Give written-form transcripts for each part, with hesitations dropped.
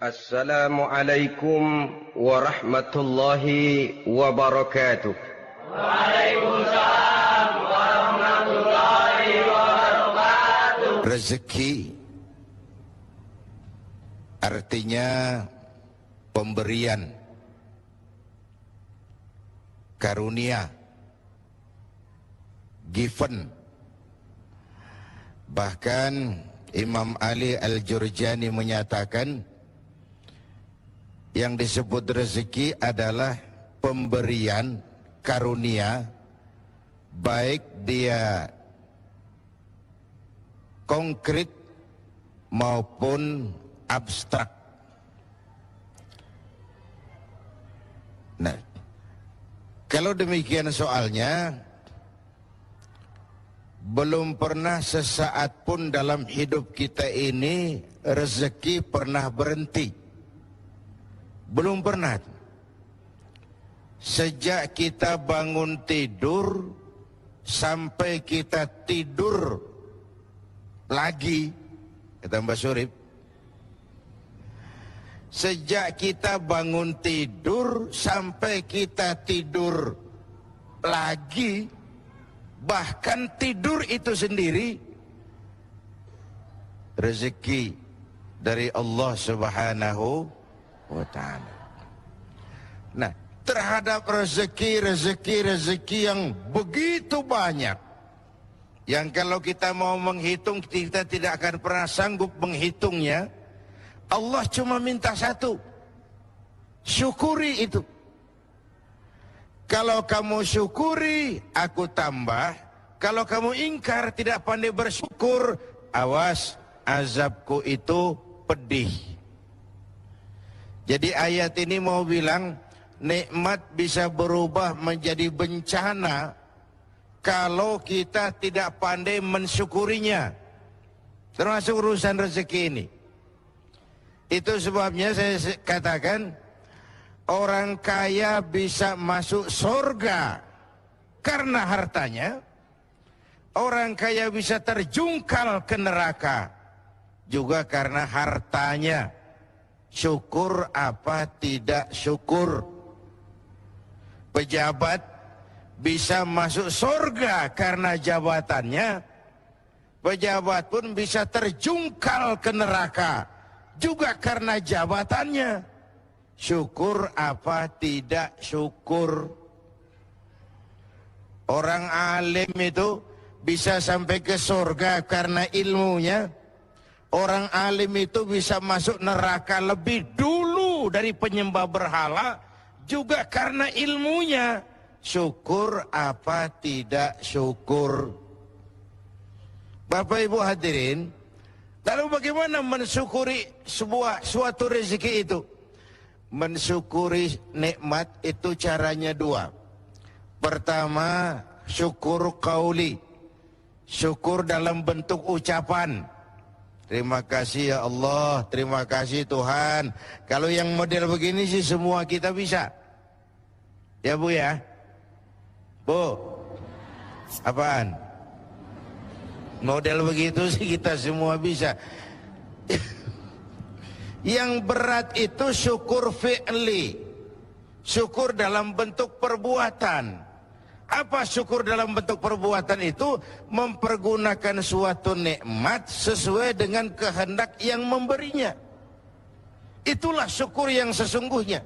Assalamualaikum warahmatullahi wabarakatuh. Waalaikumsalam warahmatullahi wabarakatuh. Rezeki artinya pemberian, karunia, given. Bahkan Imam Ali Al-Jurjani menyatakan yang disebut rezeki adalah pemberian, karunia, baik dia konkret maupun abstrak. Nah, kalau demikian soalnya, belum pernah sesaat pun dalam hidup kita ini rezeki pernah berhenti. Belum pernah. Sejak kita bangun tidur sampai kita tidur lagi, kata Mbak Surip, sejak kita bangun tidur sampai kita tidur lagi, bahkan tidur itu sendiri rezeki dari Allah Subhanahu wa ta'ala. Nah, terhadap rezeki yang begitu banyak, yang kalau kita mau menghitung kita tidak akan pernah sanggup menghitungnya, Allah cuma minta satu, syukuri itu. Kalau kamu syukuri, aku tambah. Kalau kamu ingkar, tidak pandai bersyukur, awas, azabku itu pedih. Jadi ayat ini mau bilang, nikmat bisa berubah menjadi bencana kalau kita tidak pandai mensyukurinya. Termasuk urusan rezeki ini. Itu sebabnya saya katakan, orang kaya bisa masuk surga karena hartanya. Orang kaya bisa terjungkal ke neraka juga karena hartanya. Syukur apa tidak syukur. Pejabat bisa masuk surga karena jabatannya. Pejabat pun bisa terjungkal ke neraka juga karena jabatannya. Syukur apa tidak syukur. Orang alim itu bisa sampai ke surga karena ilmunya. Orang alim itu bisa masuk neraka lebih dulu dari penyembah berhala juga karena ilmunya. Syukur apa tidak syukur. Bapak Ibu hadirin, lalu bagaimana mensyukuri suatu rezeki itu? Mensyukuri nikmat itu caranya dua. Pertama, syukur qauli, syukur dalam bentuk ucapan. Terima kasih ya Allah, terima kasih Tuhan. Kalau yang model begini sih semua kita bisa. Ya Bu ya? Bu, apaan? Model begitu sih kita semua bisa. Yang berat itu syukur fi'li, syukur dalam bentuk perbuatan. Apa syukur dalam bentuk perbuatan itu? Mempergunakan suatu nikmat sesuai dengan kehendak yang memberinya. Itulah syukur yang sesungguhnya.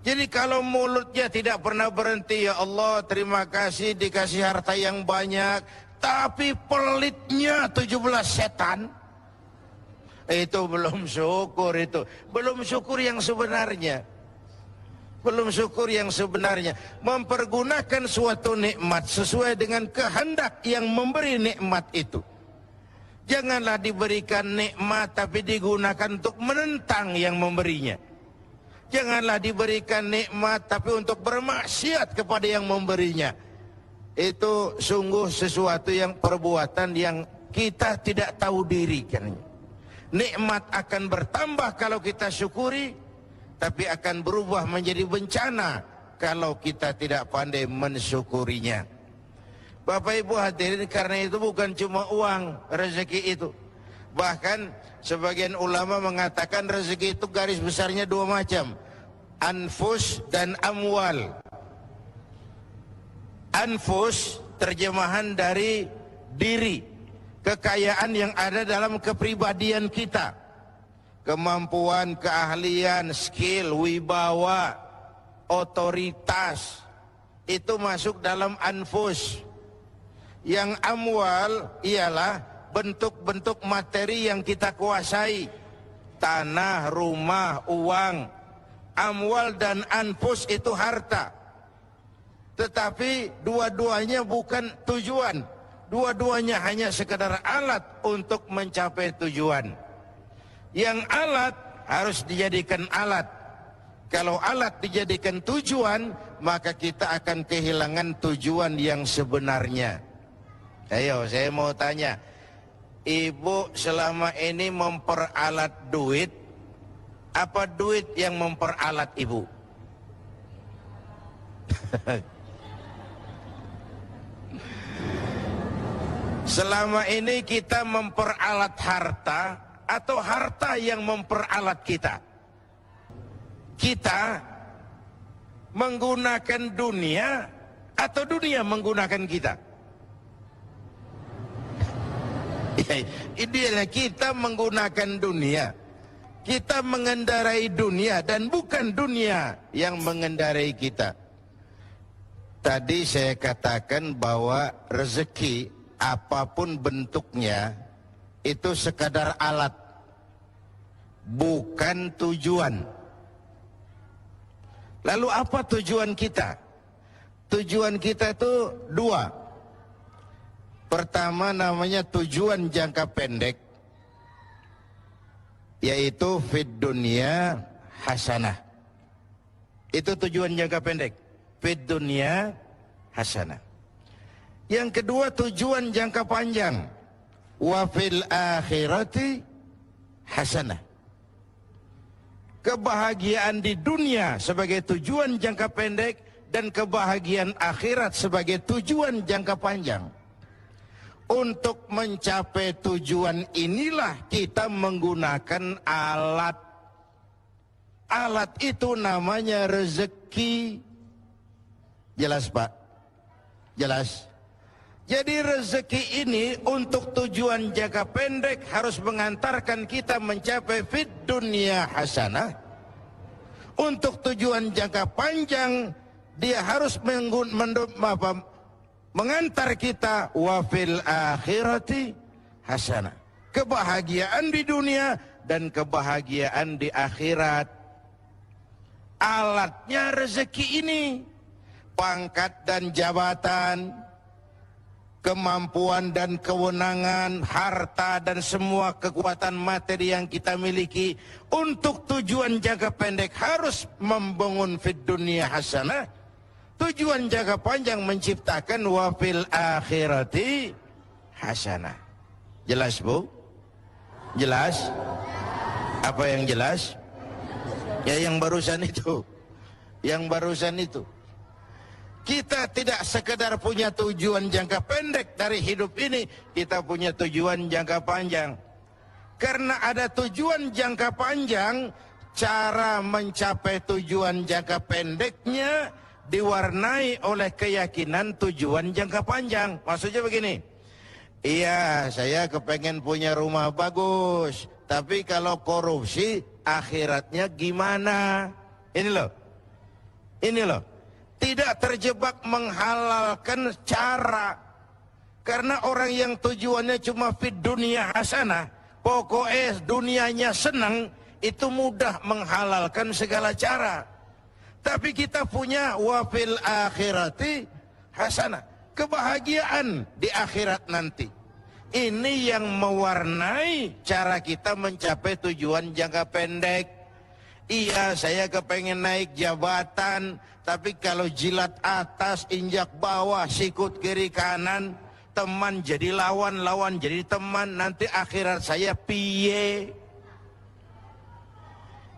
Jadi kalau mulutnya tidak pernah berhenti, ya Allah terima kasih dikasih harta yang banyak, tapi pelitnya 17 setan, itu belum syukur. Itu belum syukur yang sebenarnya. Belum syukur yang sebenarnya. Mempergunakan suatu nikmat sesuai dengan kehendak yang memberi nikmat itu. Janganlah diberikan nikmat tapi digunakan untuk menentang yang memberinya. Janganlah diberikan nikmat tapi untuk bermaksiat kepada yang memberinya. Itu sungguh sesuatu yang perbuatan yang kita tidak tahu diri kan. Nikmat akan bertambah kalau kita syukuri, tapi akan berubah menjadi bencana kalau kita tidak pandai mensyukurinya. Bapak Ibu hadirin, karena itu bukan cuma uang rezeki itu. Bahkan sebagian ulama mengatakan rezeki itu garis besarnya dua macam, anfus dan amwal. Anfus terjemahan dari diri, kekayaan yang ada dalam kepribadian kita, kemampuan, keahlian, skill, wibawa, otoritas, itu masuk dalam anfus. Yang amwal ialah bentuk-bentuk materi yang kita kuasai, tanah, rumah, uang. Amwal dan anfus itu harta. Tetapi dua-duanya bukan tujuan. Dua-duanya hanya sekadar alat untuk mencapai tujuan. Yang alat harus dijadikan alat. Kalau alat dijadikan tujuan, maka kita akan kehilangan tujuan yang sebenarnya. Ayo, saya mau tanya, ibu selama ini memperalat duit, apa duit yang memperalat ibu? Selama ini kita memperalat harta atau harta yang memperalat kita? Kita menggunakan dunia atau dunia menggunakan kita? Idealnya kita menggunakan dunia, kita mengendarai dunia dan bukan dunia yang mengendarai kita. Tadi saya katakan bahwa rezeki apapun bentuknya itu sekadar alat, bukan tujuan. Lalu apa tujuan kita? Tujuan kita itu dua. Pertama namanya tujuan jangka pendek, yaitu fid dunya hasanah. Itu tujuan jangka pendek, fid dunya hasanah. Yang kedua tujuan jangka panjang, wa fil akhirati hasanah. Kebahagiaan di dunia sebagai tujuan jangka pendek dan kebahagiaan akhirat sebagai tujuan jangka panjang. Untuk mencapai tujuan inilah kita menggunakan alat. Alat itu namanya rezeki. Jelas Pak? Jelas? Jadi rezeki ini untuk tujuan jangka pendek harus mengantarkan kita mencapai fid dunya hasanah. Untuk tujuan jangka panjang dia harus mengantar kita wa fil akhirati hasanah. Kebahagiaan di dunia dan kebahagiaan di akhirat. Alatnya rezeki ini, pangkat dan jabatan, kemampuan dan kewenangan, harta dan semua kekuatan materi yang kita miliki untuk tujuan jangka pendek harus membangun fid dunya hasanah. Tujuan jangka panjang menciptakan wa fil akhirati hasanah. Jelas Bu? Jelas? Apa yang jelas? Ya yang barusan itu. Yang barusan itu. Kita tidak sekedar punya tujuan jangka pendek dari hidup ini, kita punya tujuan jangka panjang. Karena ada tujuan jangka panjang, cara mencapai tujuan jangka pendeknya diwarnai oleh keyakinan tujuan jangka panjang. Maksudnya begini, iya saya kepengen punya rumah bagus, tapi kalau korupsi akhiratnya gimana? Ini loh, tidak terjebak menghalalkan cara. Karena orang yang tujuannya cuma fid dunia hasanah, pokoknya dunianya senang, itu mudah menghalalkan segala cara. Tapi kita punya wa fil akhirati hasanah, kebahagiaan di akhirat nanti. Ini yang mewarnai cara kita mencapai tujuan jangka pendek. Iya, saya kepengen naik jabatan, tapi kalau jilat atas, injak bawah, sikut kiri kanan, teman jadi lawan, lawan jadi teman, nanti akhirat saya piye?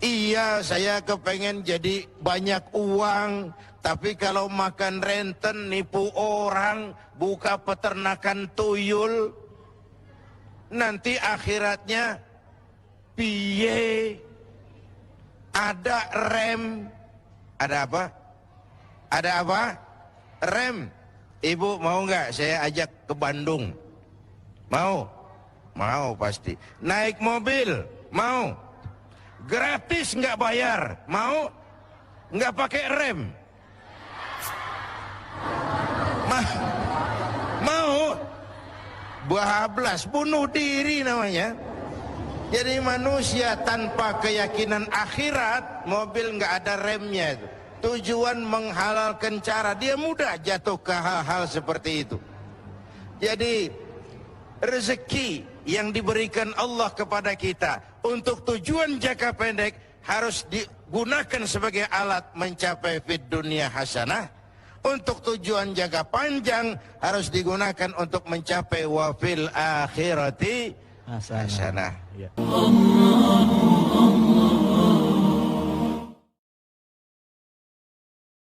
Iya, saya kepengen jadi banyak uang, tapi kalau makan renten, nipu orang, buka peternakan tuyul, nanti akhiratnya piye? Ada rem. Ada apa? Ada apa? Rem. Ibu mau nggak saya ajak ke Bandung? Mau? Mau pasti. Naik mobil? Mau? Gratis nggak bayar? Mau? Nggak pakai rem? Mau? Bablas, bunuh diri namanya. Jadi manusia tanpa keyakinan akhirat, mobil nggak ada remnya itu. Tujuan menghalalkan cara, dia mudah jatuh ke hal-hal seperti itu. Jadi rezeki yang diberikan Allah kepada kita untuk tujuan jangka pendek harus digunakan sebagai alat mencapai fid dunia hasanah. Untuk tujuan jangka panjang harus digunakan untuk mencapai wafil akhirati hasanah. Ya.